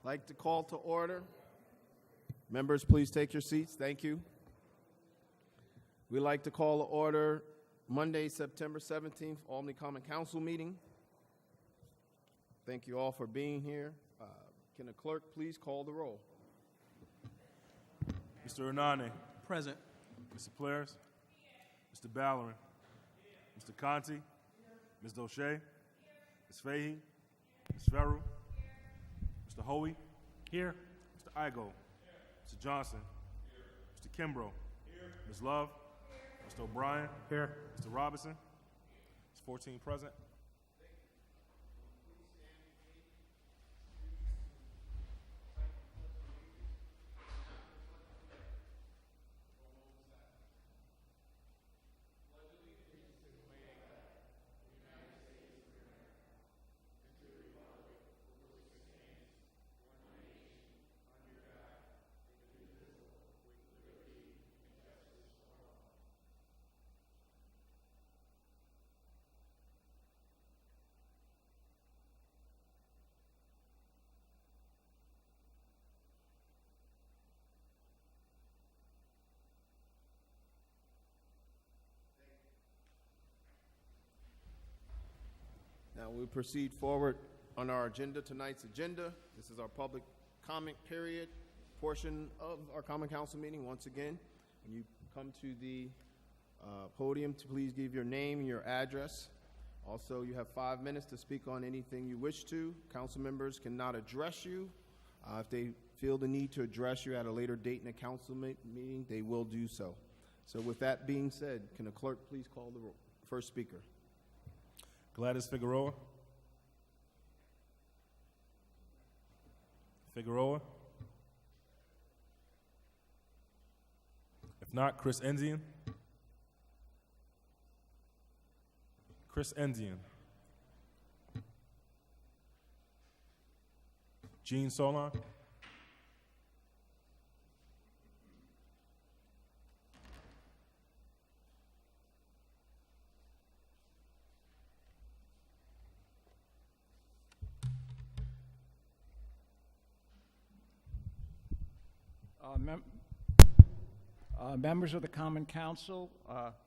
I'd like to call to order. Members, please take your seats. Thank you. We'd like to call to order Monday, September 17th, Albany Common Council meeting. Thank you all for being here. Can the clerk please call the roll? Mr. Hernani. Present. Mr. Applyrs. Mr. Ballerin. Mr. Conti. Ms. Doesschate. Ms. Fahey. Ms. Ferrell. Mr. Hoey. Here. Mr. Igo. Mr. Johnson. Mr. Kimbrough. Ms. Love. Mr. O'Brien. Here. Mr. Robinson. Ms. 14 present. Now we proceed forward on our agenda, tonight's agenda. This is our public comment period portion of our Common Council meeting. Once again, when you come to the podium, to please give your name and your address. Also, you have 5 minutes to speak on anything you wish to. Council members cannot address you. If they feel the need to address you at a later date in a council meeting, they will do so. So with that being said, can the clerk please call the first speaker? Gladys Figueroa. Figueroa. If not, Chris Enzian. Chris Enzian. Jean Solon. Members of the Common Council,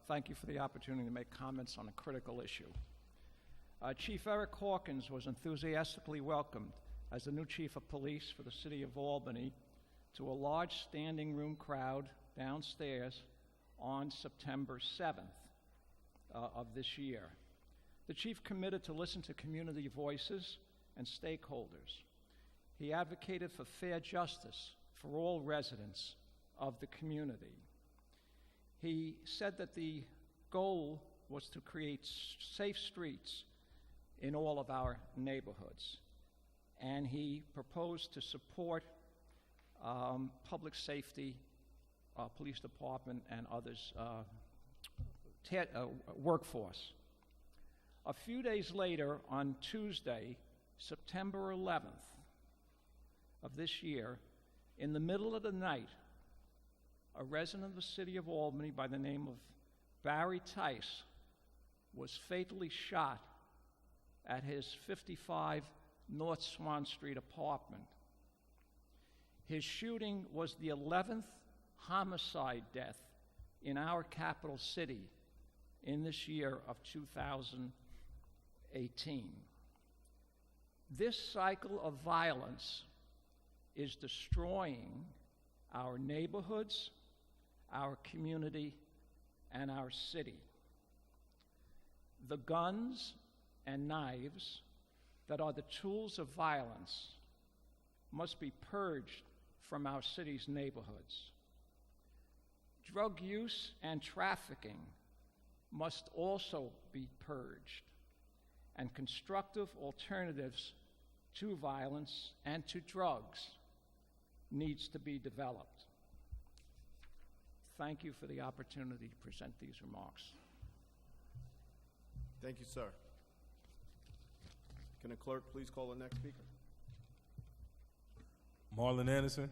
thank you for the opportunity to make comments on a critical issue. Chief Eric Hawkins was enthusiastically welcomed as the new Chief of Police for the City of Albany to a large standing room crowd downstairs on September 7th of this year. The Chief committed to listen to community voices and stakeholders. He advocated for fair justice for all residents of the community. He said that the goal was to create safe streets in all of our neighborhoods. And he proposed to support public safety, police department, and others' workforce. A few days later, on Tuesday, September 11th of this year, in the middle of the night, a resident of the city of Albany by the name of Barry Tice was fatally shot at his 55 North Swan Street apartment. His shooting was the 11th homicide death in our capital city in this year of 2018. This cycle of violence is destroying our neighborhoods, our community, and our city. The guns and knives that are the tools of violence must be purged from our city's neighborhoods. Drug use and trafficking must also be purged, and constructive alternatives to violence and to drugs needs to be developed. Thank you for the opportunity to present these remarks. Thank you, sir. Can the clerk please call the next speaker? Marlon Anderson.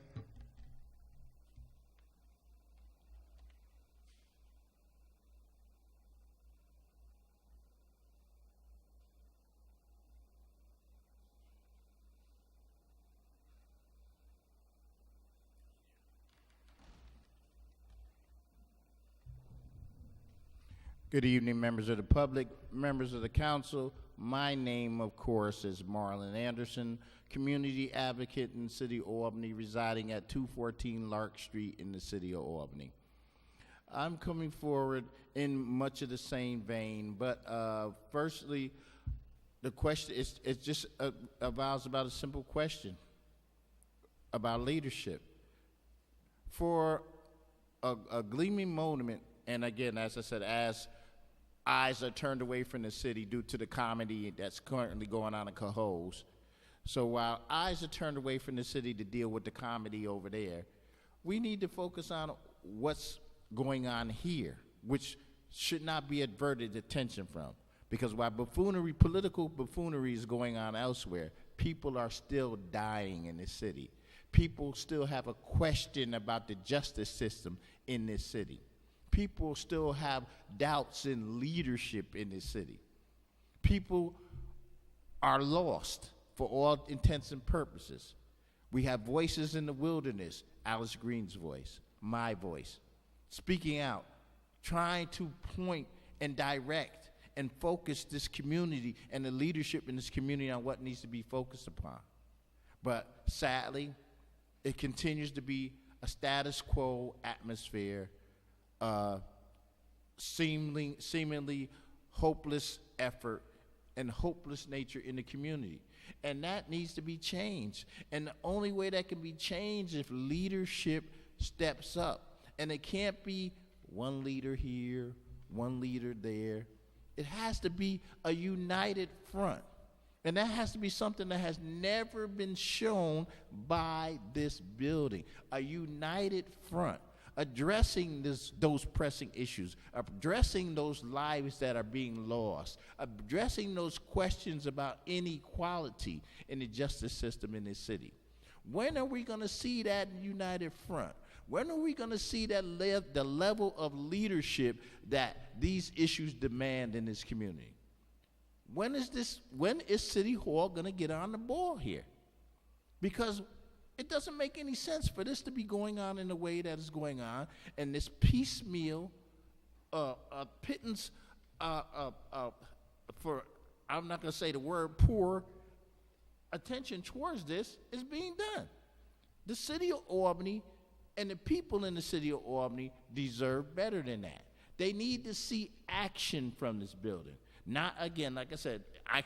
Good evening, members of the public, members of the council. My name, of course, is Marlon Anderson, community advocate in the city of Albany, residing at 214 Lark Street in the city of Albany. I'm coming forward in much of the same vein, but firstly, the question is just about a simple question about leadership. For a gleaming moment, and again, as I said, as eyes are turned away from the city due to the comedy that's currently going on in Cohoes. So while eyes are turned away from the city to deal with the comedy over there, we need to focus on what's going on here, which should not be averted attention from. Because while political buffoonery is going on elsewhere, people are still dying in this city. People still have a question about the justice system in this city. People still have doubts in leadership in this city. People are lost for all intents and purposes. We have voices in the wilderness, Alice Green's voice, my voice, speaking out, trying to point and direct and focus this community and the leadership in this community on what needs to be focused upon. But sadly, it continues to be a status quo atmosphere, seemingly hopeless effort and hopeless nature in the community. And that needs to be changed. And the only way that can be changed is if leadership steps up. And it can't be one leader here, one leader there. It has to be a united front. And that has to be something that has never been shown by this building. A united front. Addressing those pressing issues, addressing those lives that are being lost, addressing those questions about inequality in the justice system in this city. When are we going to see that united front? When are we going to see that the level of leadership that these issues demand in this community? When is City Hall going to get on the ball here? Because it doesn't make any sense for this to be going on in the way that is going on, and this piecemeal pittance for, I'm not going to say the word poor, attention towards this is being done. The city of Albany and the people in the city of Albany deserve better than that. They need to see action from this building. Not, again, like I said, I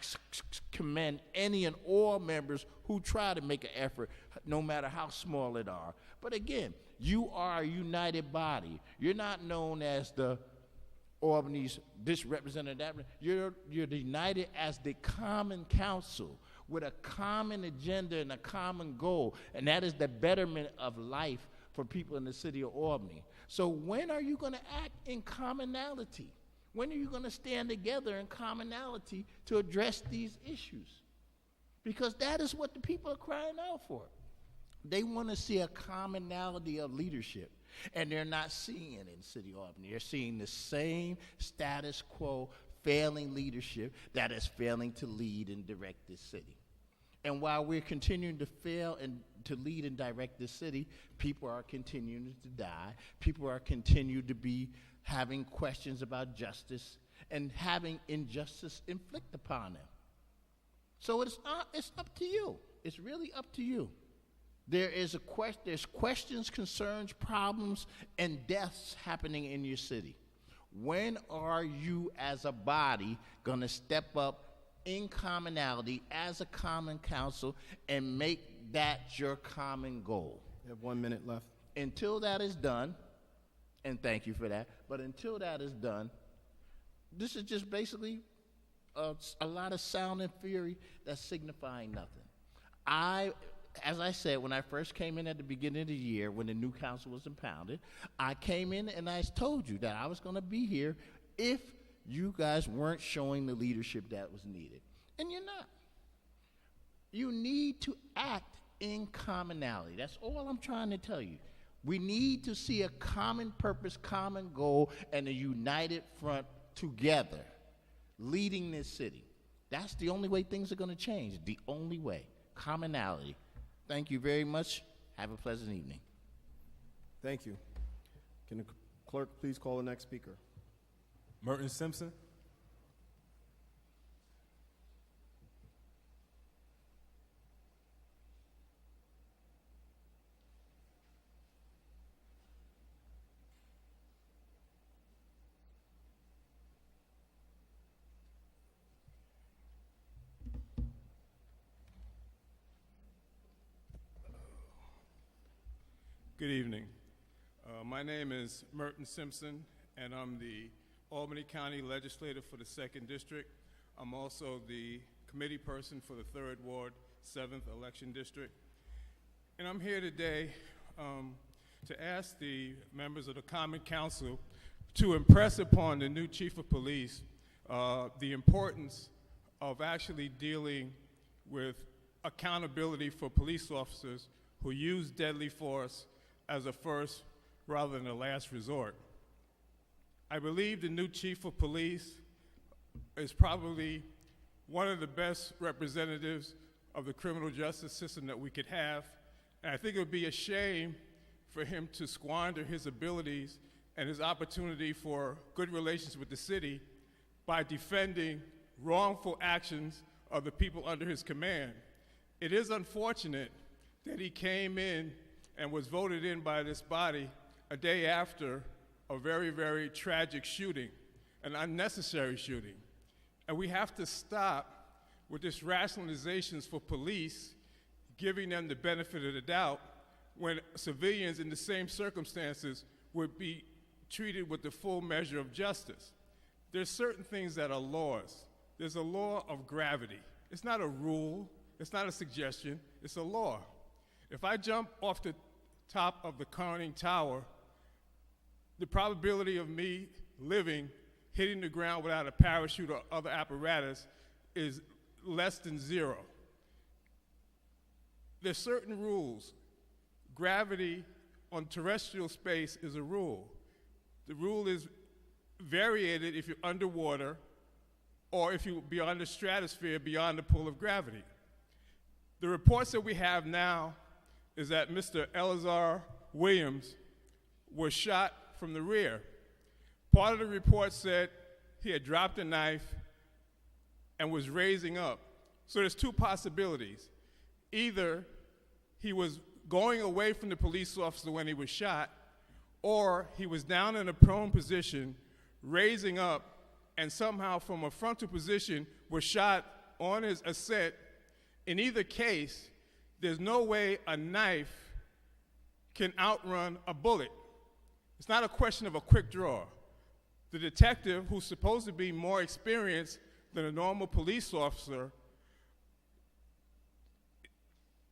commend any and all members who try to make an effort, no matter how small it are. But again, you are a united body. You're not known as the Albany's this representative, that. You're united as the common council with a common agenda and a common goal, and that is the betterment of life for people in the city of Albany. So when are you going to act in commonality? When are you going to stand together in commonality to address these issues? Because that is what the people are crying out for. They want to see a commonality of leadership, and they're not seeing it in City of Albany. They're seeing the same status quo, failing leadership that is failing to lead and direct this city. And while we're continuing to fail and to lead and direct this city, people are continuing to die. People are continuing to be having questions about justice and having injustice inflicted upon them. So it's up to you. It's really up to you. There's questions, concerns, problems, and deaths happening in your city. When are you as a body going to step up in commonality as a common council and make that your common goal? You have 1 minute left. Until that is done, and thank you for that, but until that is done, this is just basically a lot of sound and fury that's signifying nothing. As I said, when I first came in at the beginning of the year, when the new council was impounded, I came in and I told you that I was going to be here if you guys weren't showing the leadership that was needed. And you're not. You need to act in commonality. That's all I'm trying to tell you. We need to see a common purpose, common goal, and a united front together, leading this city. That's the only way things are going to change. The only way. Commonality. Thank you very much. Have a pleasant evening. Thank you. Can the clerk please call the next speaker? Merton Simpson. Good evening. My name is Merton Simpson, and I'm the Albany County Legislator for the 2nd District. I'm also the committee person for the 3rd Ward, 7th Election District. And I'm here today to ask the members of the Common Council to impress upon the new Chief of Police the importance of actually dealing with accountability for police officers who use deadly force as a first rather than a last resort. I believe the new Chief of Police is probably one of the best representatives of the criminal justice system that we could have, and I think it would be a shame for him to squander his abilities and his opportunity for good relations with the city by defending wrongful actions of the people under his command. It is unfortunate that he came in and was voted in by this body a day after a very, very tragic shooting, an unnecessary shooting. And we have to stop with this rationalizations for police, giving them the benefit of the doubt when civilians in the same circumstances would be treated with the full measure of justice. There's certain things that are laws. There's a law of gravity. It's not a rule, it's not a suggestion, it's a law. If I jump off the top of the conning tower, the probability of me living, hitting the ground without a parachute or other apparatus is less than 0. There's certain rules. Gravity on terrestrial space is a rule. The rule is variated if you're underwater or if you're beyond the stratosphere, beyond the pull of gravity. The reports that we have now is that Mr. Elazar Williams was shot from the rear. Part of the report said he had dropped a knife and was raising up. So there's 2 possibilities. Either he was going away from the police officer when he was shot, or he was down in a prone position, raising up, and somehow from a frontal position was shot on his ascent. In either case, there's no way a knife can outrun a bullet. It's not a question of a quick draw. The detective, who's supposed to be more experienced than a normal police officer,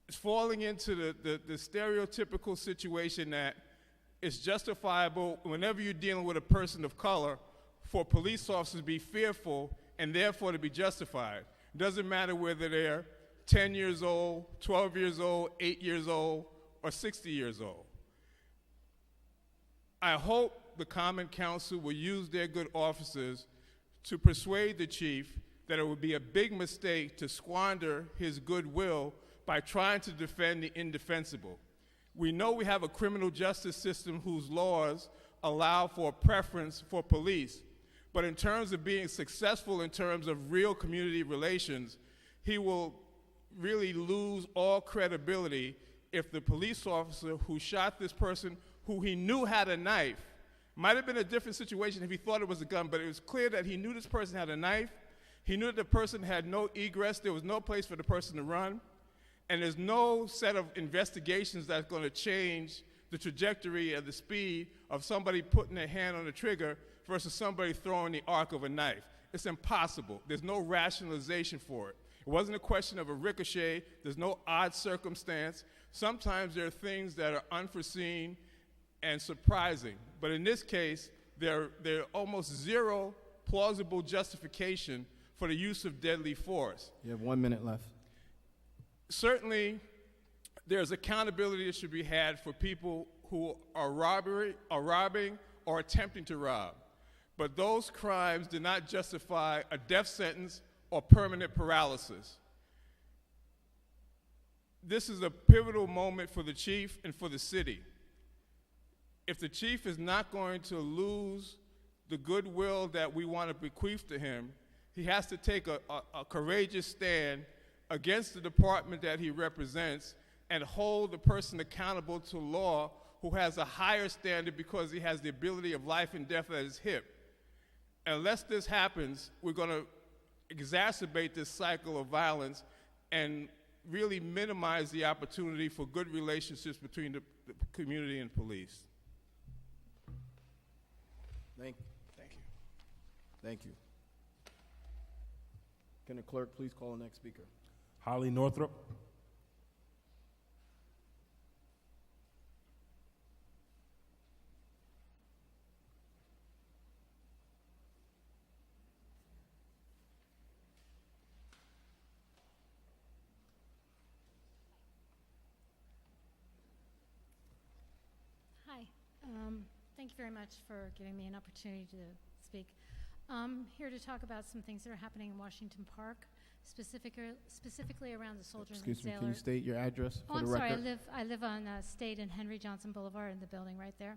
is falling into the stereotypical situation that it's justifiable whenever you're dealing with a person of color for police officers to be fearful and therefore to be justified. It doesn't matter whether they're 10 years old, 12 years old, 8 years old, or 60 years old. I hope the Common Council will use their good officers to persuade the chief that it would be a big mistake to squander his goodwill by trying to defend the indefensible. We know we have a criminal justice system whose laws allow for a preference for police, but in terms of being successful in terms of real community relations, he will really lose all credibility if the police officer who shot this person, who he knew had a knife, might have been a different situation if he thought it was a gun, but it was clear that he knew this person had a knife, he knew that the person had no egress, there was no place for the person to run, and there's no set of investigations that's going to change the trajectory of the speed of somebody putting their hand on the trigger versus somebody throwing the arc of a knife. It's impossible. There's no rationalization for it. It wasn't a question of a ricochet. There's no odd circumstance. Sometimes there are things that are unforeseen and surprising. But in this case, there are almost 0 plausible justification for the use of deadly force. You have 1 minute left. Certainly, there's accountability that should be had for people who are robbing or attempting to rob. But those crimes do not justify a death sentence or permanent paralysis. This is a pivotal moment for the chief and for the city. If the chief is not going to lose the goodwill that we want to bequeath to him, he has to take a courageous stand against the department that he represents and hold the person accountable to law who has a higher standard because he has the ability of life and death at his hip. Unless this happens, we're going to exacerbate this cycle of violence and really minimize the opportunity for good relationships between the community and police. Thank you. Thank you. Can the clerk please call the next speaker? Holly Northrop. Hi. Thank you very much for giving me an opportunity to speak. I'm here to talk about some things that are happening in Washington Park, specifically around the soldiers and Excuse me, sailors. can you state your address for Oh, the I'm sorry. record? I live on State and Henry Johnson Boulevard in the building right there.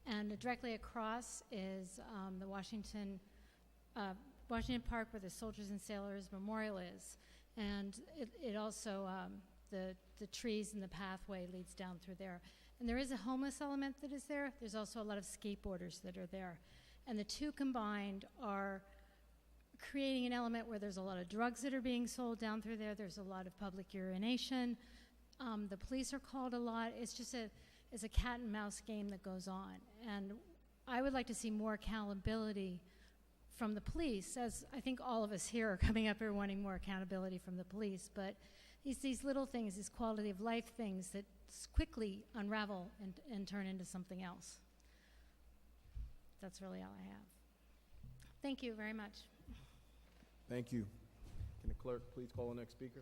And directly across is the Washington Park where the Soldiers and Sailors Memorial is. And it also, the trees and the pathway leads down through there. And there is a homeless element that is there. There's also a lot of skateboarders that are there. And the two combined are creating an element where there's a lot of drugs that are being sold down through there. There's a lot of public urination. The police are called a lot. It's just it's a cat and mouse game that goes on. And I would like to see more accountability from the police, as I think all of us here are coming up here wanting more accountability from the police. But these little things, these quality of life things that quickly unravel and turn into something else. That's really all I have. Thank you very much. Thank you. Can the clerk please call the next speaker?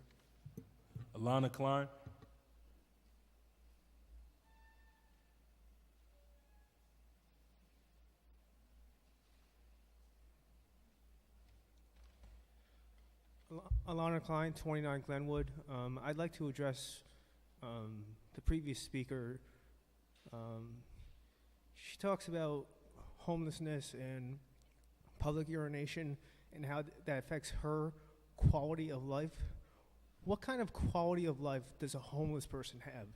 Alana Klein. Alana Klein, 29 Glenwood. I'd like to address the previous speaker. She talks about homelessness and public urination and how that affects her quality of life. What kind of quality of life does a homeless person have?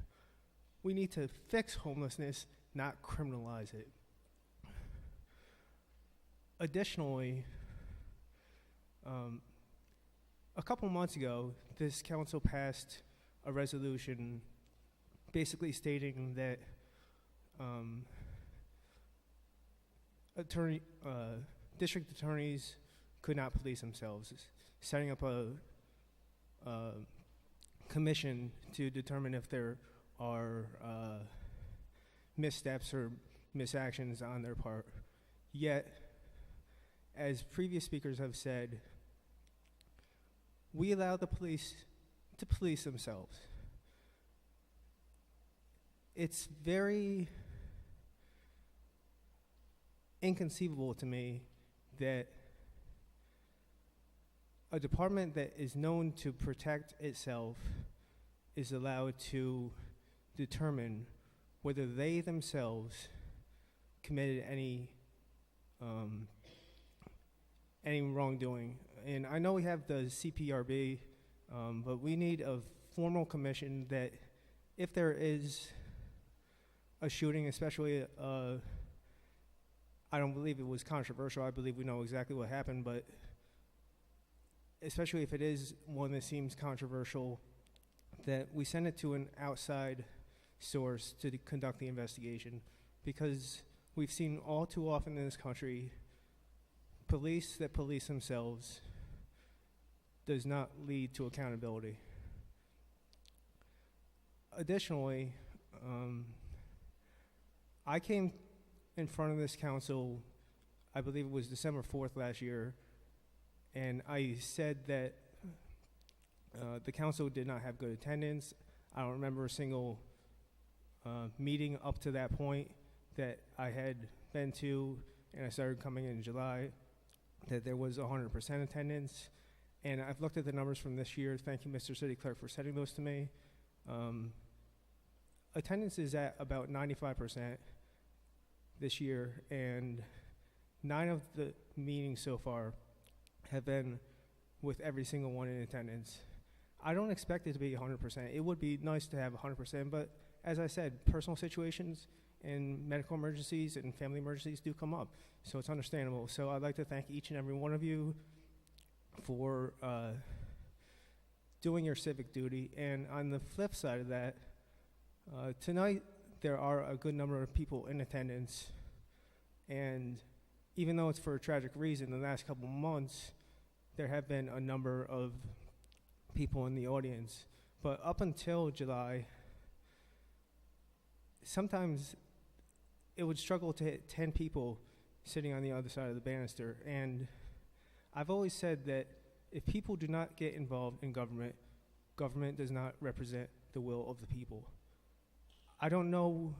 We need to fix homelessness, not criminalize it. Additionally, a couple months ago, this council passed a resolution basically stating that district attorneys could not police themselves, setting up a commission to determine if there are missteps or misactions on their part. Yet, as previous speakers have said, we allow the police to police themselves. It's very inconceivable to me that a department that is known to protect itself is allowed to determine whether they themselves committed any wrongdoing. And I know we have the CPRB, but we need a formal commission that if there is a shooting, especially I don't believe it was controversial. I believe we know exactly what happened, but especially if it is one that seems controversial, that we send it to an outside source to conduct the investigation, because we've seen all too often in this country police that police themselves does not lead to accountability. Additionally, I came in front of this council, I believe it was December 4th last year, and I said that the council did not have good attendance. I don't remember a single meeting up to that point that I had been to, and I started coming in July, that there was 100% attendance. And I've looked at the numbers from this year. Thank you, Mr. City Clerk, for sending those to me. Attendance is at about 95% this year, and 9 of the meetings so far have been with every single one in attendance. I don't expect it to be 100%. It would be nice to have 100%, but as I said, personal situations and medical emergencies and family emergencies do come up, so it's understandable. So I'd like to thank each and every one of you for doing your civic duty. And on the flip side of that, tonight there are a good number of people in attendance, and even though it's for a tragic reason, the last couple months there have been a number of people in the audience. But up until July, sometimes it would struggle to hit 10 people sitting on the other side of the banister. And I've always said that if people do not get involved in government, government does not represent the will of the people. I don't know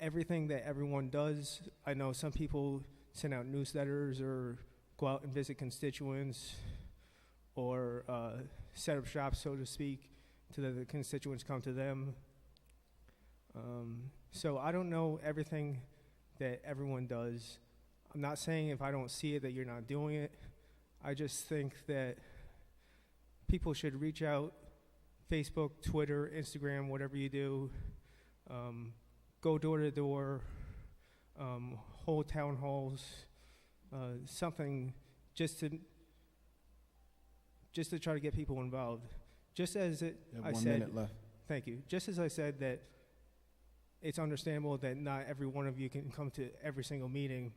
everything that everyone does. I know some people send out newsletters or go out and visit constituents or set up shop, so to speak, to the constituents come to them. So I don't know everything that everyone does. I'm not saying if I don't see it that you're not doing it. I just think that people should reach out, Facebook, Twitter, Instagram, whatever you do. Go door to door, hold town halls, something just to try to get people involved. Just as You have I 1 said, minute left. thank you. Just as I said that it's understandable that not every one of you can come to every single meeting.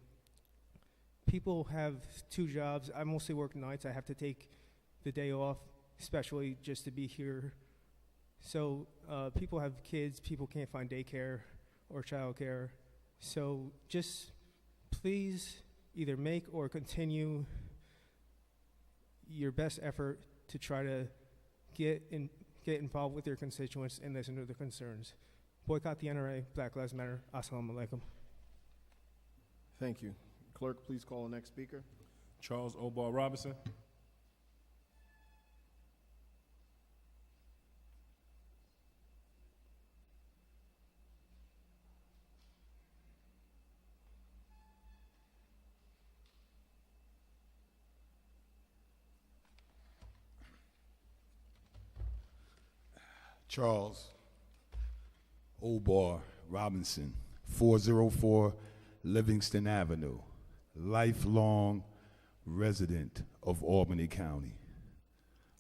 People have 2 jobs. I mostly work nights. I have to take the day off, especially just to be here. So people have kids. People can't find daycare or childcare. So just please either make or continue your best effort to try to get involved with your constituents and listen to their concerns. Boycott the NRA, Black Lives Matter. Assalamu alaikum. Thank you. Clerk, please call the next speaker. Charles Obar Robinson. Charles Obar Robinson, 404 Livingston Avenue, lifelong resident of Albany County.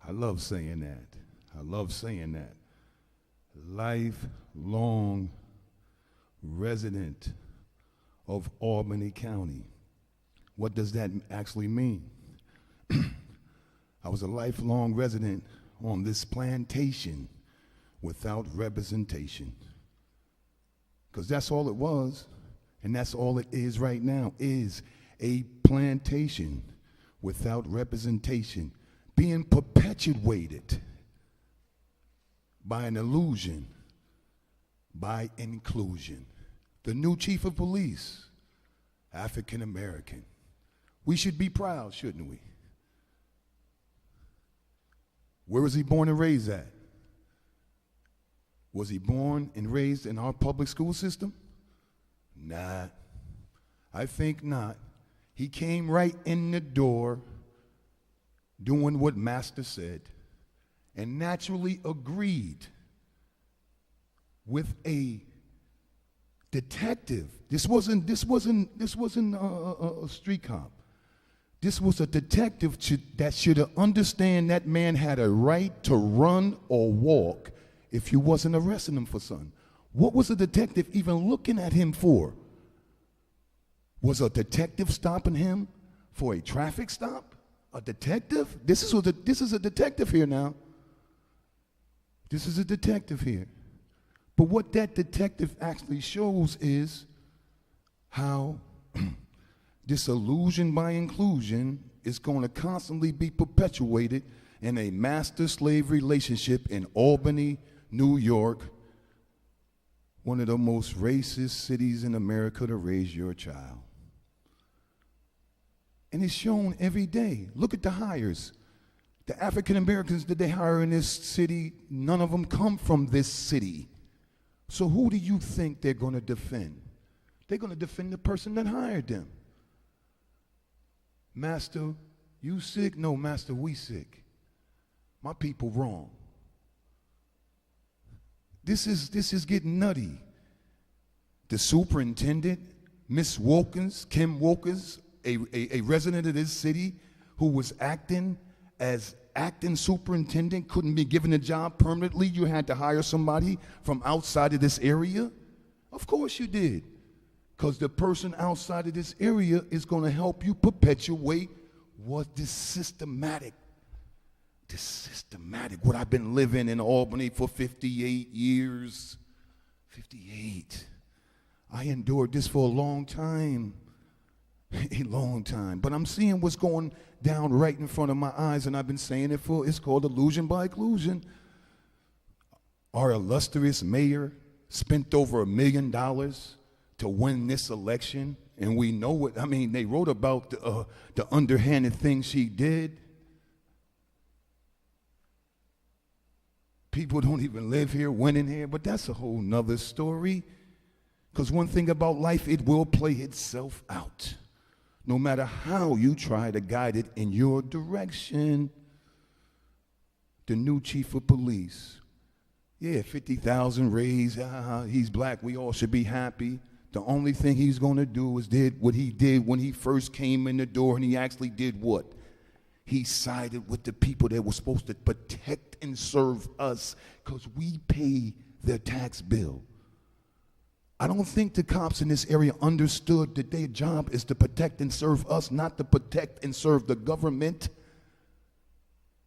I love saying that. I love saying that. Lifelong resident of Albany County. What does that actually mean? I was a lifelong resident on this plantation without representation. Because that's all it was, and that's all it is right now, is a plantation without representation, being perpetuated by an illusion, by inclusion. The new chief of police, African American. We should be proud, shouldn't we? Where was he born and raised at? Was he born and raised in our public school system? Nah, I think not. He came right in the door doing what Master said and naturally agreed with a detective. This wasn't a street cop. This was a detective that should have understand that man had a right to run or walk if you wasn't arresting him for something. What was a detective even looking at him for? Was a detective stopping him for a traffic stop? A detective? This is a detective here now. This is a detective here. But what that detective actually shows is how disillusion by inclusion is going to constantly be perpetuated in a master-slave relationship in Albany, New York, one of the most racist cities in America to raise your child. And it's shown every day. Look at the hires. The African Americans that they hire in this city, none of them come from this city. So who do you think they're going to defend? They're going to defend the person that hired them. Master, you sick? No, master, we sick. My people wrong. This is getting nutty. The superintendent, Miss Wilkins, Kim Wilkins, a resident of this city who was acting as acting superintendent, couldn't be given a job permanently. You had to hire somebody from outside of this area. Of course you did. Because the person outside of this area is going to help you perpetuate what this systematic, what I've been living in Albany for 58 years. 58. I endured this for a long time. A long time. But I'm seeing what's going down right in front of my eyes, and I've been saying it it's called illusion by inclusion. Our illustrious mayor spent over $1 million to win this election, and we know what, they wrote about the underhanded things she did. People don't even live here, winning here, but that's a whole nother story. Because one thing about life, it will play itself out. No matter how you try to guide it in your direction. The new chief of police. Yeah, 50,000 raised, he's black, we all should be happy. The only thing he's going to do is did what he did when he first came in the door, and he actually did what? He sided with the people that were supposed to protect and serve us because we pay their tax bill. I don't think the cops in this area understood that their job is to protect and serve us, not to protect and serve the government.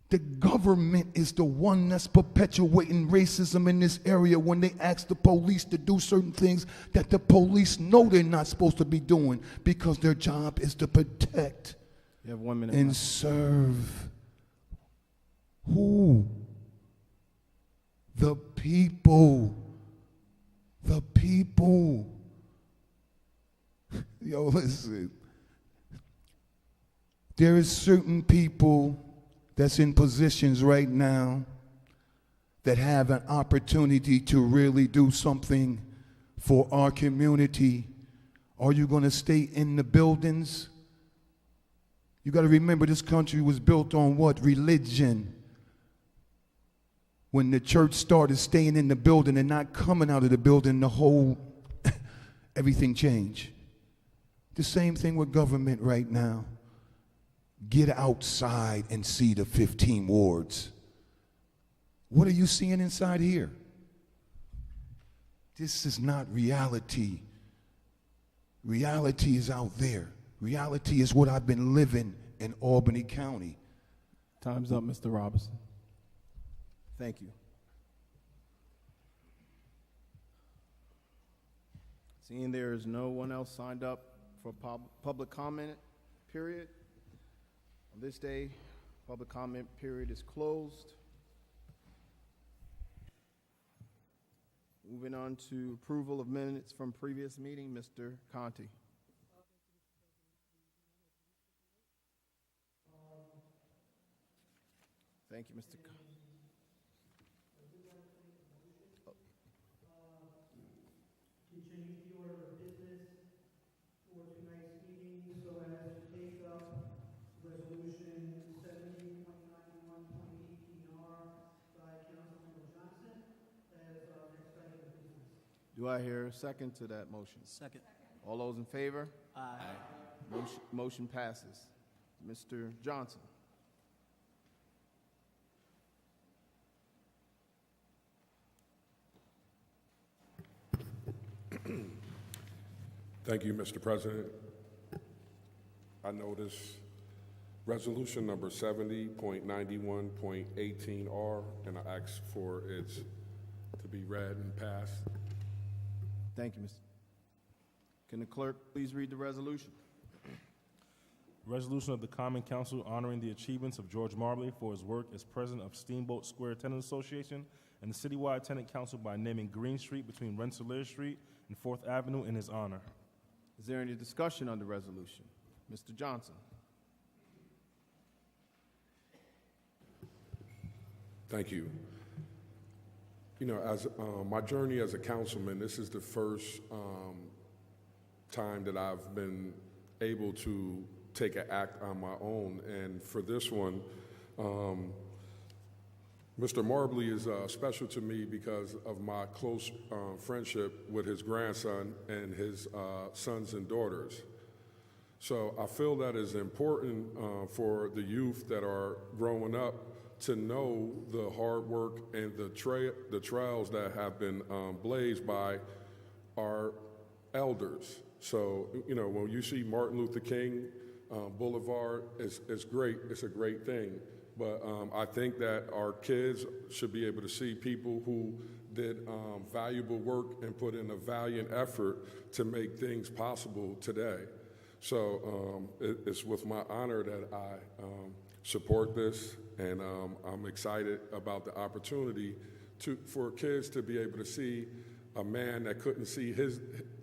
The government is the one that's perpetuating racism in this area when they ask the police to do certain things that the police know they're not supposed to be doing because their job is to protect You have 1 minute. and serve. Who? The people. The people. Yo, listen. There is certain people that's in positions right now that have an opportunity to really do something for our community. Are you going to stay in the buildings? You got to remember this country was built on what? Religion. When the church started staying in the building and not coming out of the building, the whole, everything changed. The same thing with government right now. Get outside and see the 15 wards. What are you seeing inside here? This is not reality. Reality is out there. Reality is what I've been living in Albany County. Time's up, Mr. Robinson. Thank you. Seeing there is no one else signed up for public comment period, on this day, public comment period is closed. Moving on to approval of minutes from previous meeting, Mr. Conti. Thank you, Mr. Conti. Change the order of business for tonight's meeting so as to take up resolution 70.91.18R by Councilmember Johnson as our next item of business. Do I hear a second to that motion? Second. All those in favor? Aye. Motion passes. Mr. Johnson. Thank you, Mr. President. I notice resolution number 70.91.18R, and I ask for it to be read and passed. Thank you, Mr. Can the clerk please read the resolution? Resolution of the Common Council honoring the achievements of George Marbley for his work as president of Steamboat Square Tenant Association and the Citywide Tenant Council by naming Green Street between Rensselaer Street and 4th Avenue in his honor. Is there any discussion on the resolution? Mr. Johnson. Thank you. You know, as my journey as a councilman, this is the first time that I've been able to take an act on my own. And for this one, Mr. Marbley is special to me because of my close friendship with his grandson and his sons and daughters. So I feel that is important for the youth that are growing up to know the hard work and the trails that have been blazed by our elders. So, you know, when you see Martin Luther King Boulevard, it's great. It's a great thing. But I think that our kids should be able to see people who did valuable work and put in a valiant effort to make things possible today. So it's with my honor that I support this, and I'm excited about the opportunity for kids to be able to see a man that couldn't see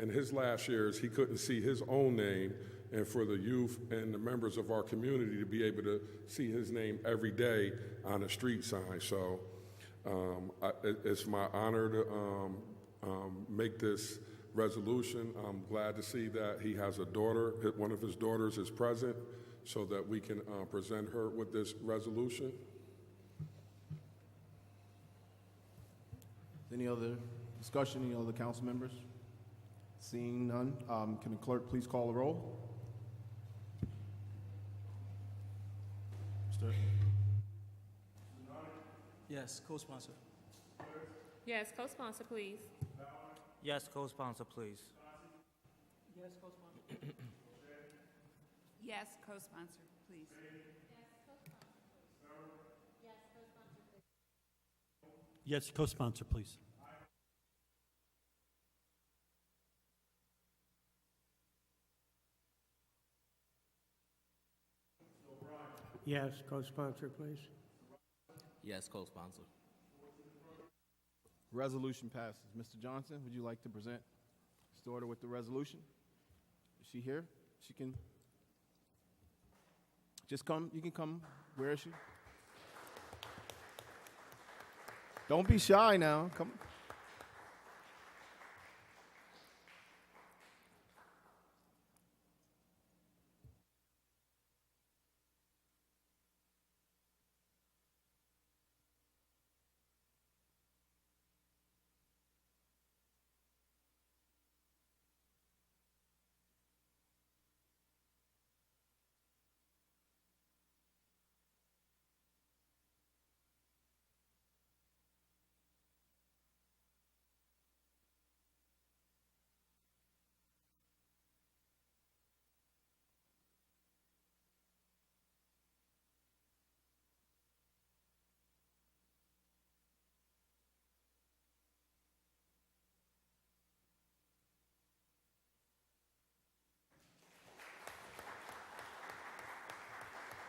in his last years, he couldn't see his own name, and for the youth and the members of our community to be able to see his name every day on a street sign. So it's my honor to make this resolution. I'm glad to see that he has a daughter. One of his daughters is present so that we can present her with this resolution. Any other discussion, any other council members? Seeing none, can the clerk please call the roll? Yes, co-sponsor. Yes, co-sponsor, please. Yes, co-sponsor, please. Yes, co-sponsor. Yes, co-sponsor, please. Yes, co-sponsor, please. Yes, co-sponsor, please. Yes, co-sponsor. Resolution passes. Mr. Johnson, would you like to present his daughter with the resolution? Is she here? She can just come. You can come. Where is she? Don't be shy now. Come.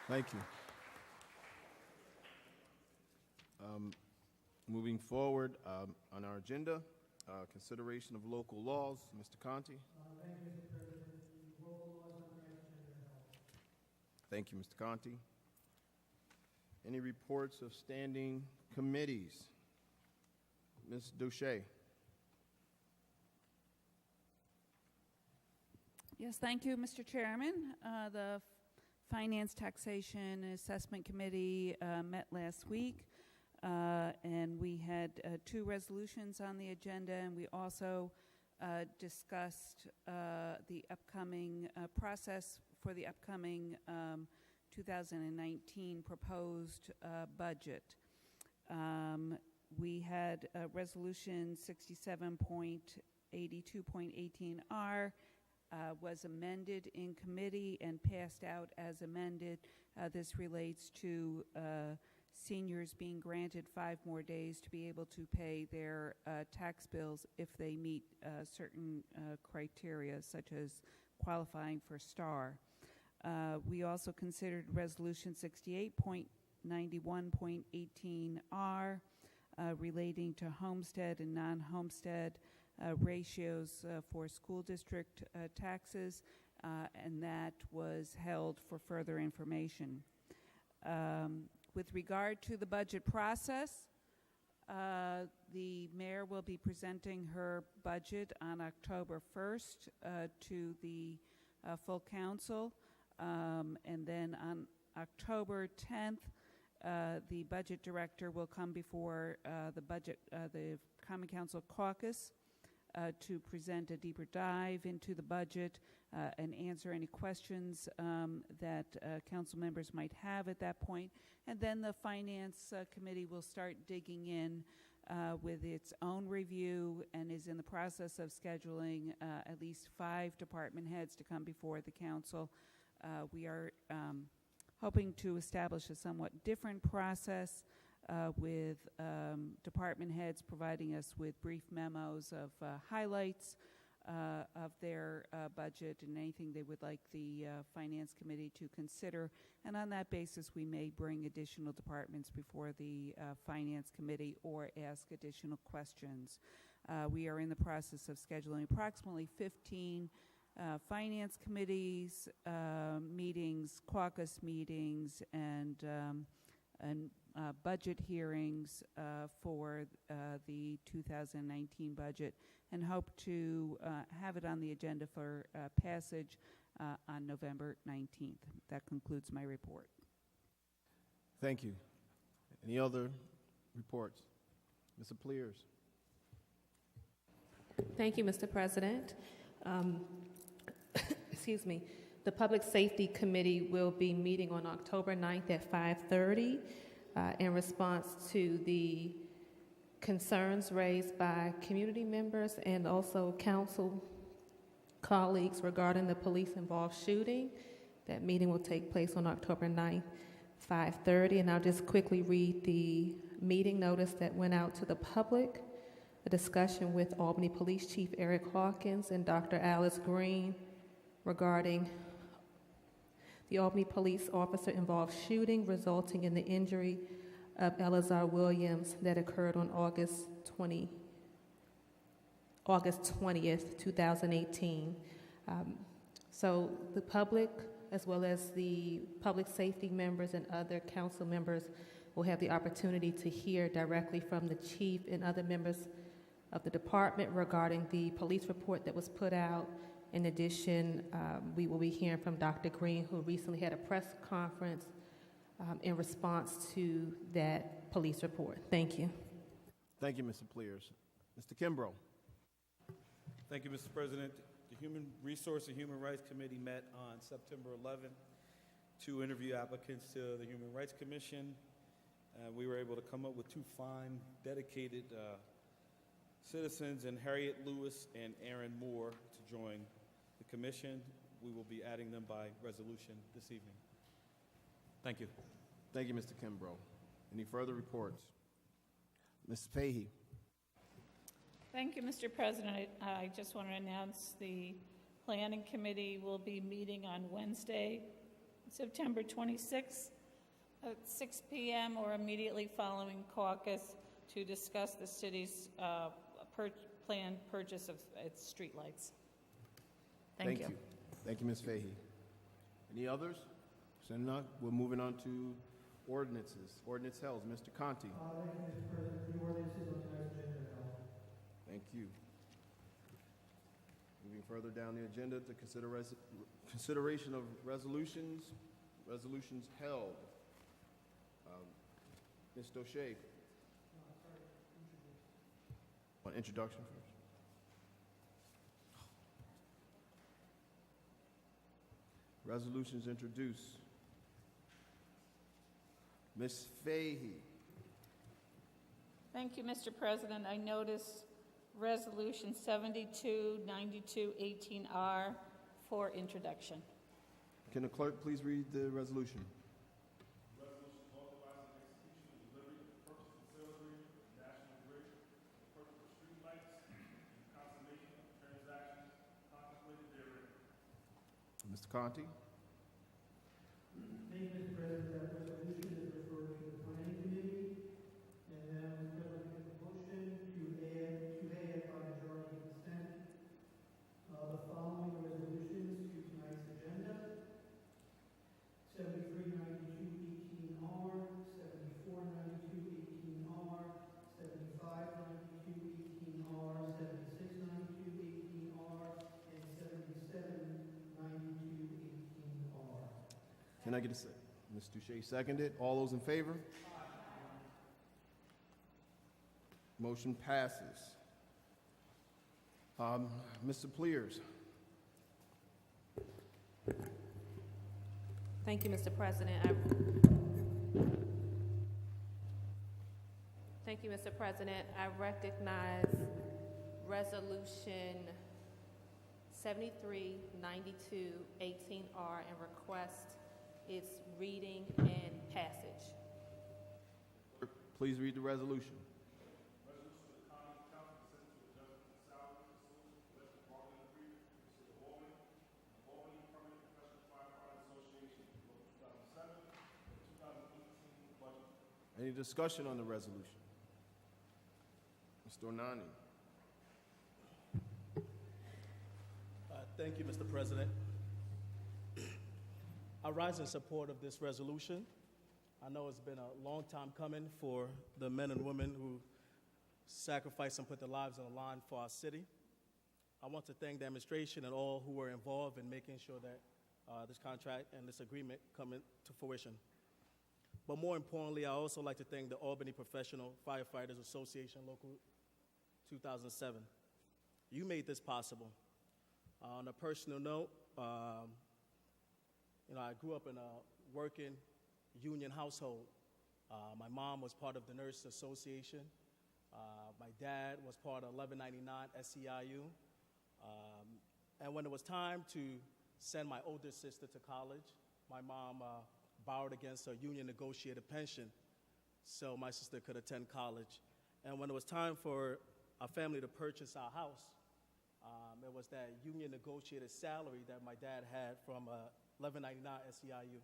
Thank you. Moving forward on our agenda, consideration of local laws. Mr. Conti. Thank you, Mr. President. The local laws on transgender health. Thank you, Mr. Conti. Any reports of standing committees? Ms. Dousschate. Yes, thank you, Mr. Chairman. The Finance, Taxation, and Assessment Committee met last week, and we had 2 resolutions on the agenda, and we also discussed the upcoming process for the upcoming 2019 proposed budget. We had Resolution 67.82.18R was amended in committee and passed out as amended. This relates to seniors being granted 5 more days to be able to pay their tax bills if they meet certain criteria, such as qualifying for STAR. We also considered Resolution 68.91.18R relating to homestead and non-homestead ratios for school district taxes, and that was held for further information. With regard to the budget process, The mayor will be presenting her budget on October 1st to the full council. And then on October 10th, the budget director will come before the Common Council caucus to present a deeper dive into the budget and answer any questions that council members might have at that point. And then the Finance Committee will start digging in with its own review and is in the process of scheduling at least 5 department heads to come before the council. We are hoping to establish a somewhat different process with department heads providing us with brief memos of highlights of their budget and anything they would like the Finance Committee to consider. And on that basis, we may bring additional departments before the Finance Committee or ask additional questions. We are in the process of scheduling approximately 15 Finance Committees meetings, caucus meetings, and budget hearings for the 2019 budget, and hope to have it on the agenda for passage on November 19th. That concludes my report. Thank you. Any other reports? Ms. Applyrs. Thank you, Mr. President. Excuse me. The Public Safety Committee will be meeting on October 9th at 5:30 in response to the concerns raised by community members and also council colleagues regarding the police-involved shooting. That meeting will take place on October 9th, 5:30, and I'll just quickly read the meeting notice that went out to the public. A discussion with Albany Police Chief Eric Hawkins and Dr. Alice Green regarding the Albany police officer involved shooting resulting in the injury of Elazar Williams that occurred on August 20th, 2018. So the public, as well as the public safety members and other council members, will have the opportunity to hear directly from the chief and other members of the department regarding the police report that was put out. In addition, we will be hearing from Dr. Green, who recently had a press conference in response to that police report. Thank you. Thank you, Mr. Applyrs. Mr. Kimbrough. Thank you, Mr. President. The Human Resource and Human Rights Committee met on September 11th to interview applicants to the Human Rights Commission. We were able to come up with 2 fine, dedicated citizens, and Harriet Lewis and Aaron Moore, to join the commission. We will be adding them by resolution this evening. Thank you. Thank you, Mr. Kimbrough. Any further reports? Ms. Fahey. Thank you, Mr. President. I just want to announce the Planning Committee will be meeting on Wednesday, September 26th at 6 p.m. or immediately following caucus to discuss the city's planned purchase of its streetlights. Thank you. Thank you, Ms. Fahey. Any others? Seeing none, we're moving on to ordinances. Ordinance held. Mr. Conti. Thank you, Mr. President. The ordinance is on tonight's agenda now. Thank you. Moving further down the agenda to consideration of resolutions. Resolutions held. Ms. Doesschate. On introduction first. Resolutions introduced. Ms. Fahey. Thank you, Mr. President. I notice Resolution 729218R for introduction. Can the clerk please read the resolution? Resolution authorizing execution of delivery, purchase, and sale agreement with the National Grid for the purchase of streetlights and consummation of transactions contemplated therein. Mr. Conti. Thank you, Mr. President. That resolution is referred to the Planning Committee, and then I would like to make a motion to add by majority consent the following resolutions to tonight's agenda: 739218R, 749218R, Can I get a second? Ms. Dousschate seconded. All those in favor? Motion passes. Mr. Applyrs. Thank you, Mr. President. Thank you, Mr. President. I recognize Resolution 7392-18R and request its reading and passage. Please read the resolution. Any discussion on the resolution? Mr. Ornani. Thank you, Mr. President. I rise in support of this resolution. I know it's been a long time coming for the men and women who sacrificed and put their lives on the line for our city. I want to thank the administration and all who were involved in making sure that this contract and this agreement come into fruition. But more importantly, I also like to thank the Albany Professional Firefighters Association Local 2007. You made this possible. On a personal note, I grew up in a working union household. My mom was part of the Nurse Association. My dad was part of 1199 SEIU. And when it was time to send my older sister to college, my mom borrowed against her union negotiated pension so my sister could attend college. And when it was time for our family to purchase our house, it was that union negotiated salary that my dad had from 1199 SEIU.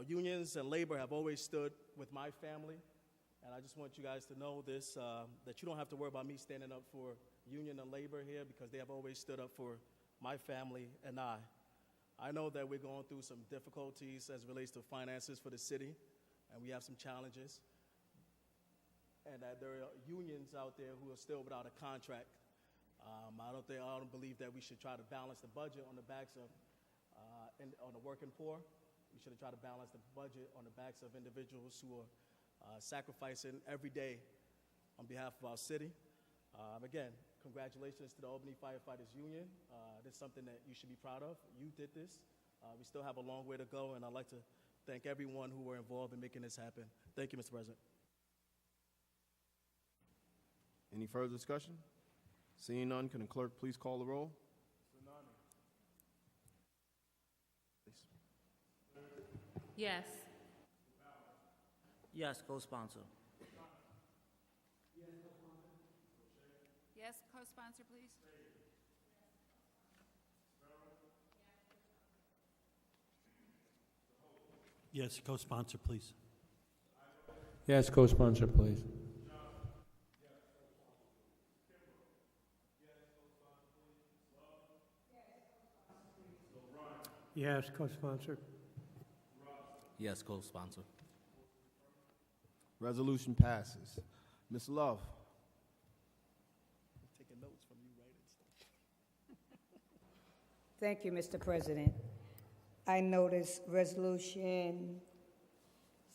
Unions and labor have always stood with my family, and I just want you guys to know this, that you don't have to worry about me standing up for union and labor here, because they have always stood up for my family and I. I know that we're going through some difficulties as it relates to finances for the city, and we have some challenges, and that there are unions out there who are still without a contract. I don't believe that we should try to balance the budget on the backs of on the working poor. We should try to balance the budget on the backs of individuals who are sacrificing every day on behalf of our city. Again, congratulations to the Albany Firefighters Union. This is something that you should be proud of. You did this. We still have a long way to go, and I'd like to thank everyone who were involved in making this happen. Thank you, Mr. President. Any further discussion? Seeing none, can the clerk please call the roll? Yes. Yes, co-sponsor. Yes, co-sponsor, please. Yes, co-sponsor, please. Yes, co-sponsor, please. Yes, co-sponsor. Yes, co-sponsor. Resolution passes. Ms. Love. Taking notes from you, right? Thank you, Mr. President. I notice resolution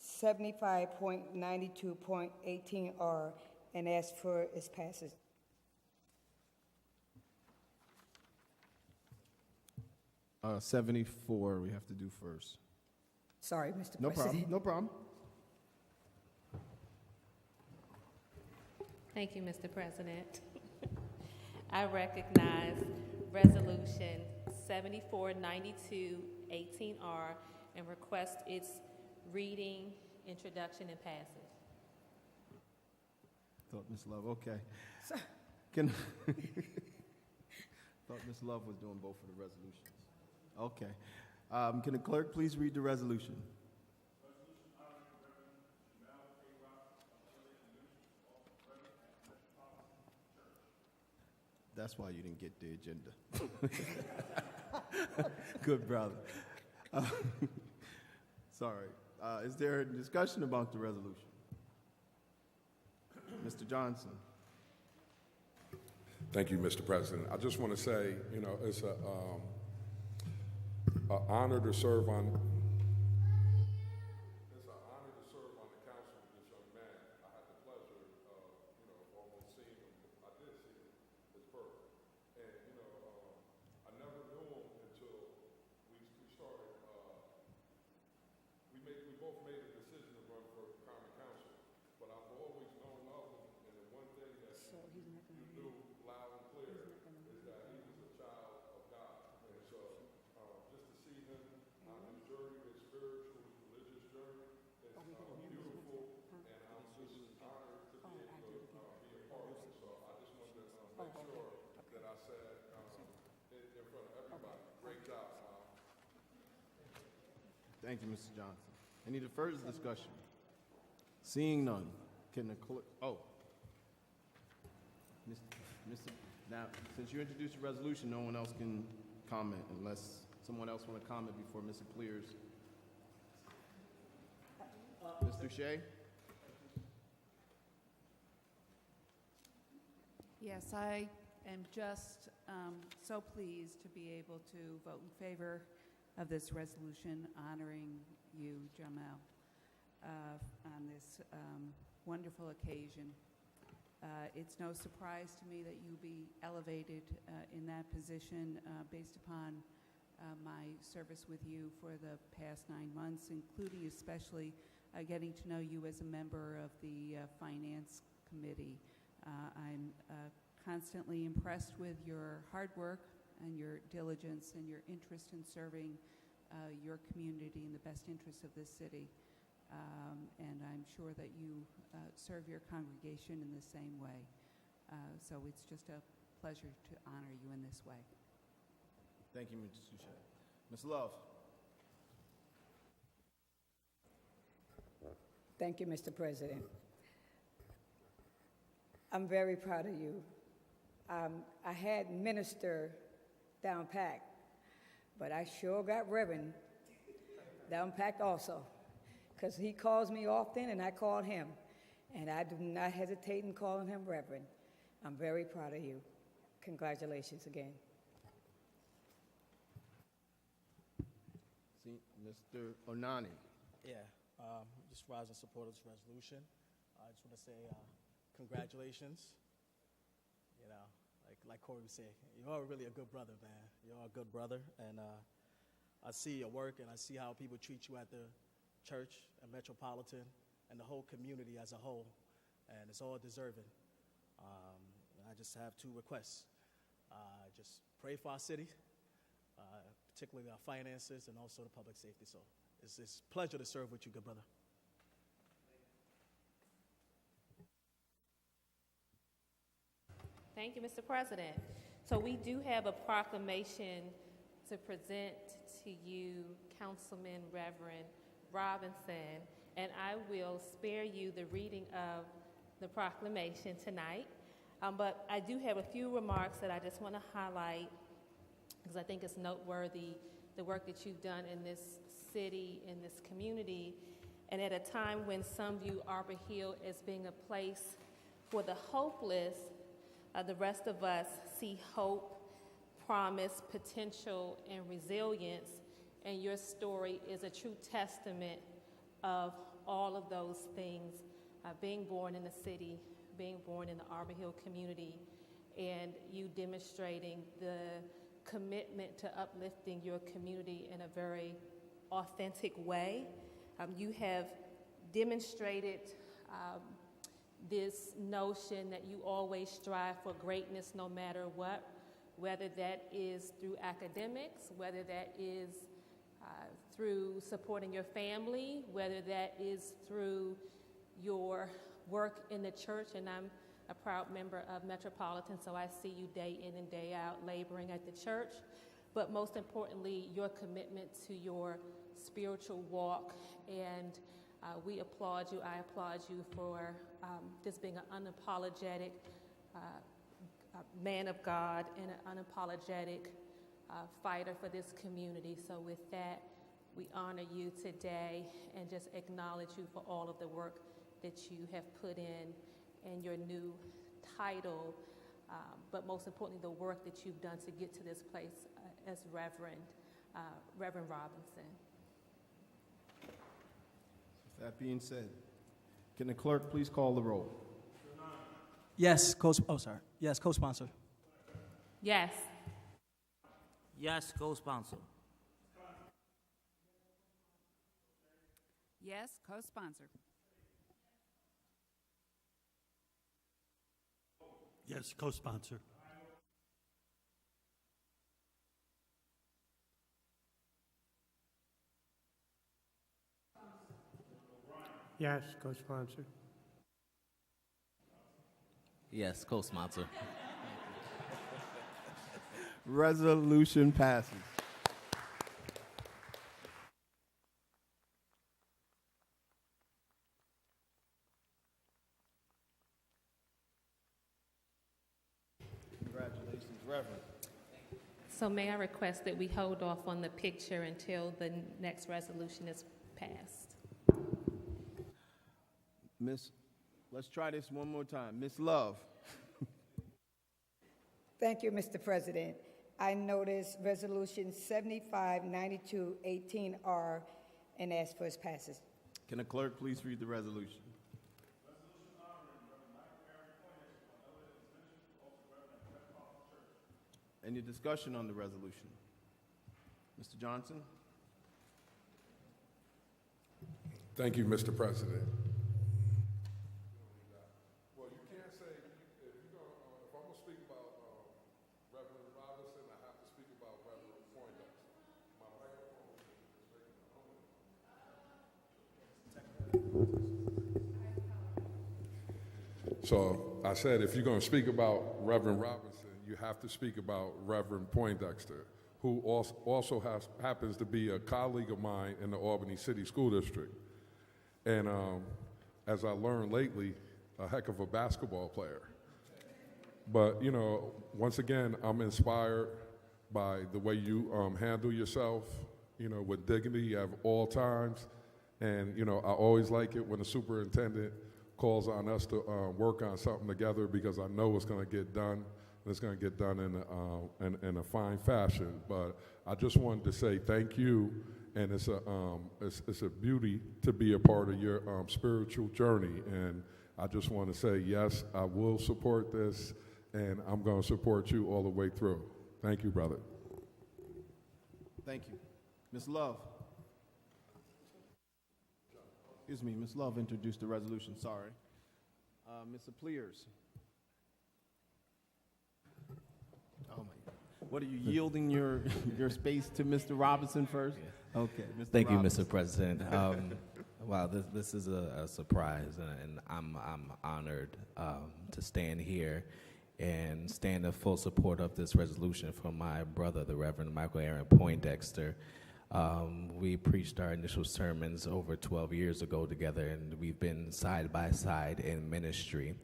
75.92.18R and ask for its passage. Uh, 74 we have to do first. Sorry, Mr. No President. problem, no problem. Thank you, Mr. President. I recognize Resolution 7492-18R and request its reading, introduction, and passage. Thought Ms. Love, okay. Thought Ms. Love was doing both of the resolutions. Okay. Can the clerk please read the resolution? That's why you didn't get the agenda. Good brother. Sorry. Is there a discussion about the resolution? Mr. Johnson. Thank you, Mr. President. I just want to say, it's honor to serve on. It's an honor to serve on the council with this young man. I had the pleasure of, almost seeing him. I did see him, his birth, and I never knew him until we started. We both made a decision to run for common council, but I've always known of him, and the one thing that you knew loud and clear is that he was a child of God, and so just to see him on his journey, his spiritual, his religious journey, is beautiful, and I'm just honored to be able to be a part of it. So I just wanted to make sure that I said in front of everybody, great job, Mom. Thank you, Mr. Johnson. Any further discussion? Seeing none, can the clerk, Mr. Now, since you introduced the resolution, no one else can comment unless someone else want to comment before Ms. Applyrs. Ms. Dousschate? Yes, I am just so pleased to be able to vote in favor of this resolution honoring you, Jamal, on this wonderful occasion. It's no surprise to me that you be elevated in that position based upon my service with you for the past 9 months, including especially getting to know you as a member of the Finance Committee. I'm constantly impressed with your hard work and your diligence and your interest in serving your community in the best interests of this city. And I'm sure that you serve your congregation in the same way. So it's just a pleasure to honor you in this way. Thank you, Ms. Dousschate. Ms. Love? Thank you, Mr. President. I'm very proud of you. I had minister down packed, but I sure got Reverend down packed also, because he calls me often and I call him, and I do not hesitate in calling him Reverend. I'm very proud of you. Congratulations again. See, Mr. Onani? Yeah, just rise in support of this resolution. I just want to say congratulations. You know, like Corey was saying, you are really a good brother, man. You are a good brother, and I see your work, and I see how people treat you at the church and Metropolitan and the whole community as a whole, and it's all deserving. I just have 2 requests. Just pray for our city, particularly our finances and also the public safety. So it's a pleasure to serve with you, good brother. Thank you, Mr. President. So we do have a proclamation to present to you, Councilman Reverend Robinson, and I will spare you the reading of the proclamation tonight. But I do have a few remarks that I just want to highlight because I think it's noteworthy, the work that you've done in this city, in this community, and at a time when some view Arbor Hill as being a place for the hopeless, the rest of us see hope, promise, potential, and resilience, and your story is a true testament of all of those things, being born in the city, being born in the Arbor Hill community, and you demonstrating the commitment to uplifting your community in a very authentic way. You have demonstrated this notion that you always strive for greatness no matter what, whether that is through academics, whether that is through supporting your family, whether that is through your work in the church, and I'm a proud member of Metropolitan, so I see you day in and day out laboring at the church, but most importantly, your commitment to your spiritual walk, and we applaud you. I applaud you for just being an unapologetic man of God and an unapologetic fighter for this community. So with that, we honor you today and just acknowledge you for all of the work that you have put in and your new title, but most importantly, the work that you've done to get to this place as Reverend. Reverend Robinson. With that being said, can the clerk please call the roll? Yes, co-sponsor. Yes. Yes, co-sponsor. Yes, co-sponsor. Yes, co-sponsor. Yes, co-sponsor. Yes, co-sponsor. Resolution passes. Congratulations, Reverend. So may I request that we hold off on the picture until the next resolution is passed? Miss, let's try this one more time. Miss Love. Thank you, Mr. President. I notice Resolution 759218R and ask for its passage. Can the clerk please read the resolution? Any discussion on the resolution? Mr. Johnson? Thank you, Mr. President. Well, you can't say, if I'm going to speak about Reverend Robinson, I have to speak about Reverend Poindexter. My microphone is So I said, if you're going to speak about Reverend Robinson, you have to speak about Reverend Poindexter, who also happens to be a colleague of mine in the Albany City School District. And as I learned lately, a heck of a basketball player. But, you know, once again, I'm inspired by the way you handle yourself, you know, with dignity at all times. And, you know, I always like it when the superintendent calls on us to work on something together, because I know it's going to get done. And it's going to get done in a fine fashion. But I just wanted to say thank you, and it's a beauty to be a part of your spiritual journey. And I just want to say, yes, I will support this, and I'm going to support you all the way through. Thank you, brother. Thank you. Ms. Love. Excuse me, Ms. Love introduced the resolution, sorry. Ms. Applyrs. Oh my God. What are you yielding your space to Mr. Robinson first? Okay, Mr. Thank you, Robinson. Mr. President. Wow, this is a surprise, and I'm honored to stand here and stand in full support of this resolution from my brother, the Reverend Michael Aaron Poindexter. We preached our initial sermons over 12 years ago together, and we've been side by side in ministry.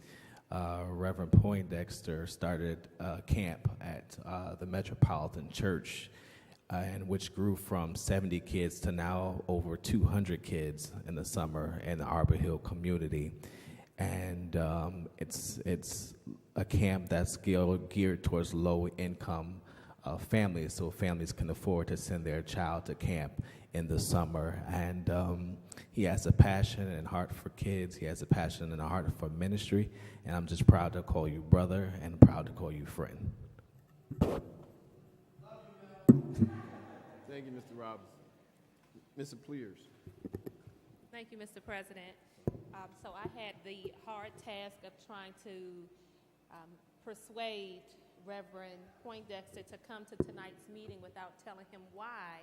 Reverend Poindexter started camp at the Metropolitan Church, and which grew from 70 kids to now over 200 kids in the summer in the Arbor Hill community. And it's a camp that's geared towards low-income families, so families can afford to send their child to camp in the summer. And he has a passion and heart for kids. He has a passion and a heart for ministry. And I'm just proud to call you brother and proud to call you friend. Thank you, Mr. Robinson. Ms. Applyrs. Thank you, Mr. President. So I had the hard task of trying to persuade Reverend Poindexter to come to tonight's meeting without telling him why.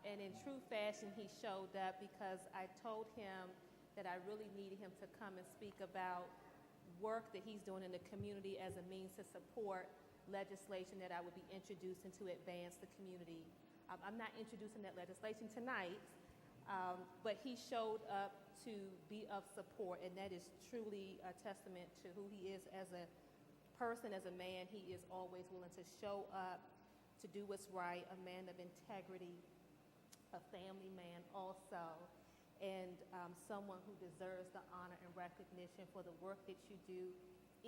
And in true fashion, he showed up because I told him that I really needed him to come and speak about work that he's doing in the community as a means to support legislation that I would be introducing to advance the community. I'm not introducing that legislation tonight, but he showed up to be of support, and that is truly a testament to who he is as a person, as a man. He is always willing to show up, to do what's right, a man of integrity, a family man also, and someone who deserves the honor and recognition for the work that you do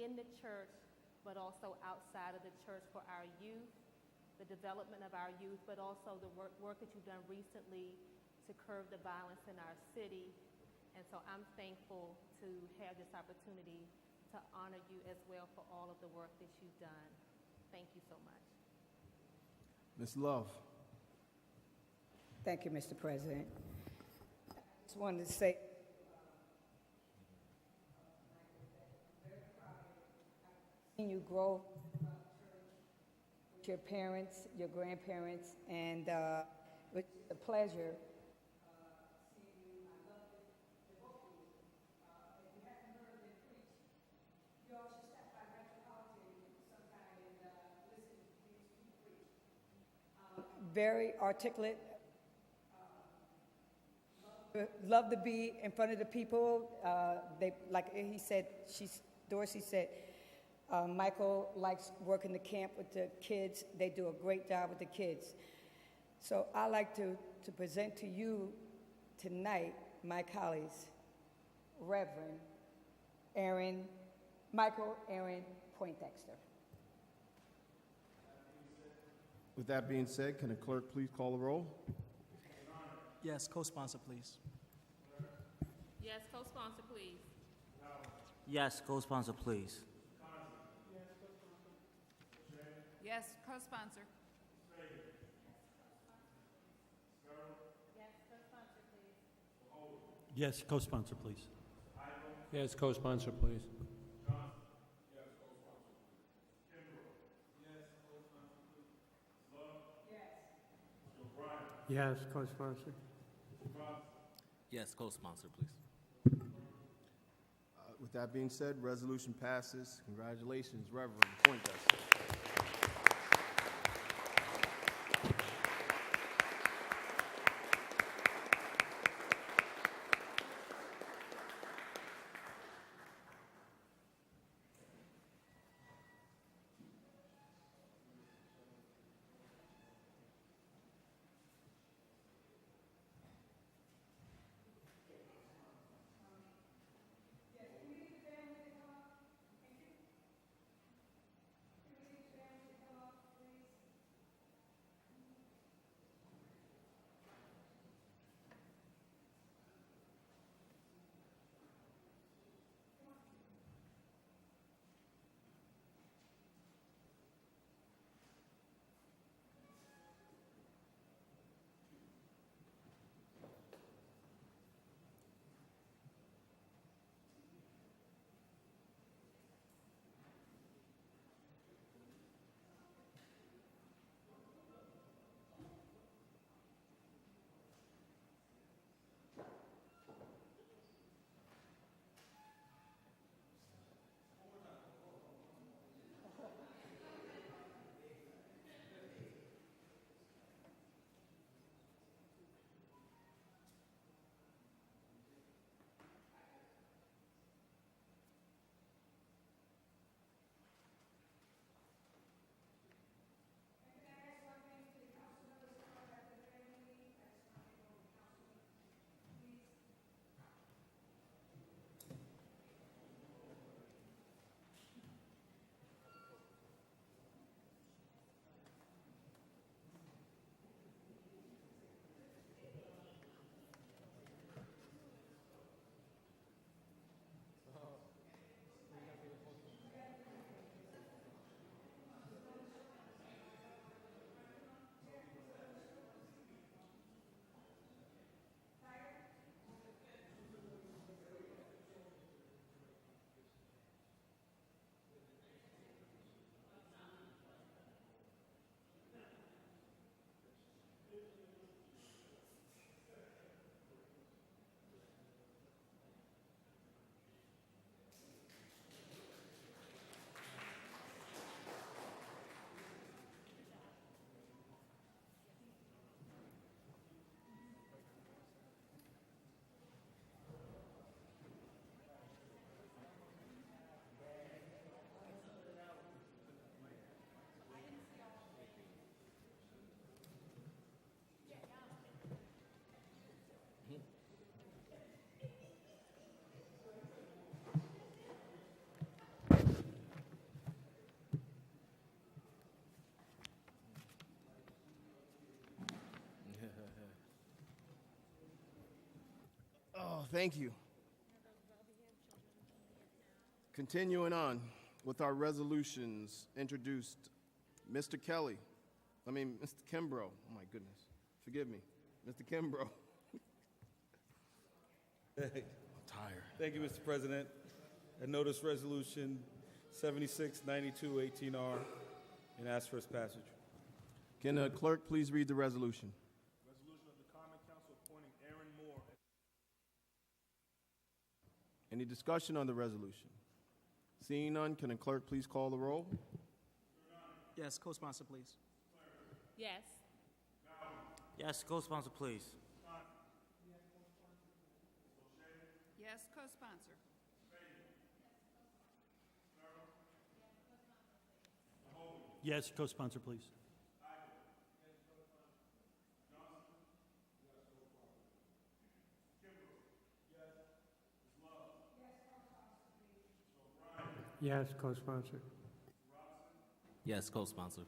in the church, but also outside of the church for our youth the development of our youth, but also the work that you've done recently to curb the violence in our city. And so I'm thankful to have this opportunity to honor you as well for all of the work that you've done. Thank you so much. Ms. Love. Thank you, Mr. President. I just wanted to say, seeing you grow with your parents, your grandparents, and it's a pleasure. Very articulate, love to be in front of the people. They, like he said, Dorsey said, Michael likes working the camp with the kids. They do a great job with the kids. So I like to present to you tonight my colleagues, Reverend Michael Aaron Poindexter. With that being said, can the clerk please call the roll? Yes, co-sponsor, please. Yes, co-sponsor, please. Yes, co-sponsor, please. Yes, co-sponsor. Yes, co-sponsor, please. Yes, co-sponsor, please. Yes, co-sponsor. Yes, co-sponsor, please. With that being said, resolution passes. Congratulations, Reverend Poindexter. Thank you. Continuing on with our resolutions introduced, Mr. Kimbrough. Oh my goodness, forgive me, Mr. Kimbrough. I'm tired. Thank you, Mr. President. I notice resolution 7692-18R and ask for its passage. Can the clerk please read the resolution? Resolution of the Common Council appointing Aaron Moore. Any discussion on the resolution? Seeing none, can the clerk please call the roll? Yes, co-sponsor, please. Yes. Yes, co-sponsor, please. Yes, co-sponsor. Yes, co-sponsor, please. Yes, co-sponsor. Yes, co-sponsor.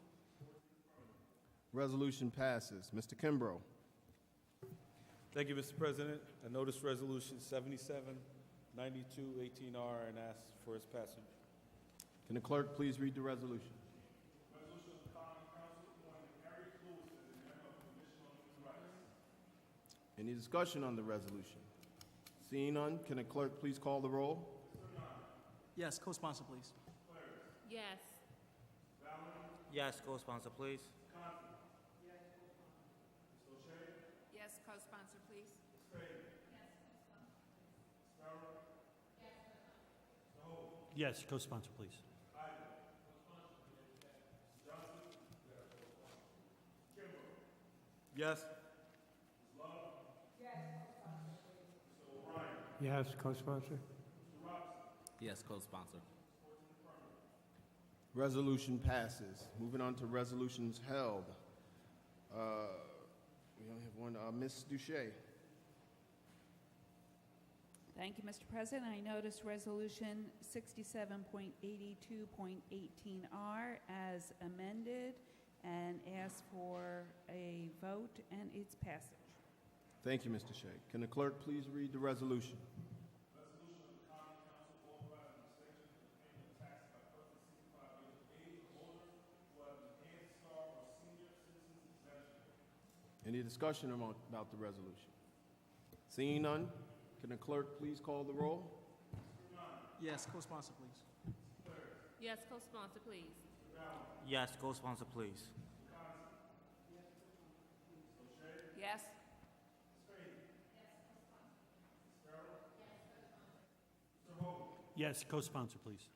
Resolution passes. Mr. Kimbrough. Thank you, Mr. President. I notice resolution 7792-18R and ask for its passage. Can the clerk please read the resolution? Resolution of the Common Council appointing Harry Lewis as a member of the Commission on Human Rights. Any discussion on the resolution? Seeing none, can the clerk please call the roll? Yes, co-sponsor, please. Yes. Yes, co-sponsor, please. Yes, co-sponsor, please. Yes, co-sponsor, please. Yes. Yes, co-sponsor. Yes, co-sponsor. Resolution passes. Moving on to resolutions held. We only have one. Ms. Dousschate. Thank you, Mr. President. I notice resolution 67.82.18R as amended and ask for a vote and its passage. Thank you, Mr. Shea. Can the clerk please read the resolution? Resolution of the Common Council authorizing extension of the payment of tax by person 65 years of age or older who have an Head Start or senior citizens exemption. Any discussion about the resolution? Seeing none, can the clerk please call the roll? Yes, co-sponsor, please. Yes, co-sponsor, please. Yes, co-sponsor, please. Yes. Yes, co-sponsor, please.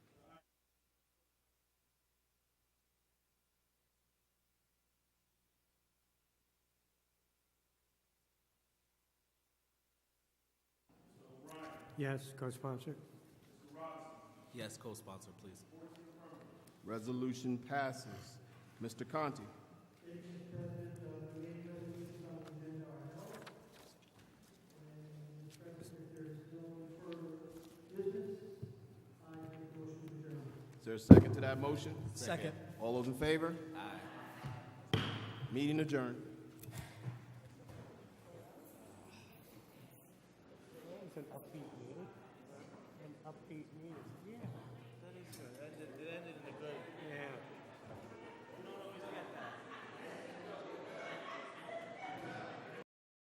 Yes, co-sponsor. Yes, co-sponsor, please. Resolution passes. Mr. Conti. Is there a second to that motion? Second. All those in favor? Aye. Meeting adjourned. It's an upbeat meeting. An upbeat meeting. Yeah.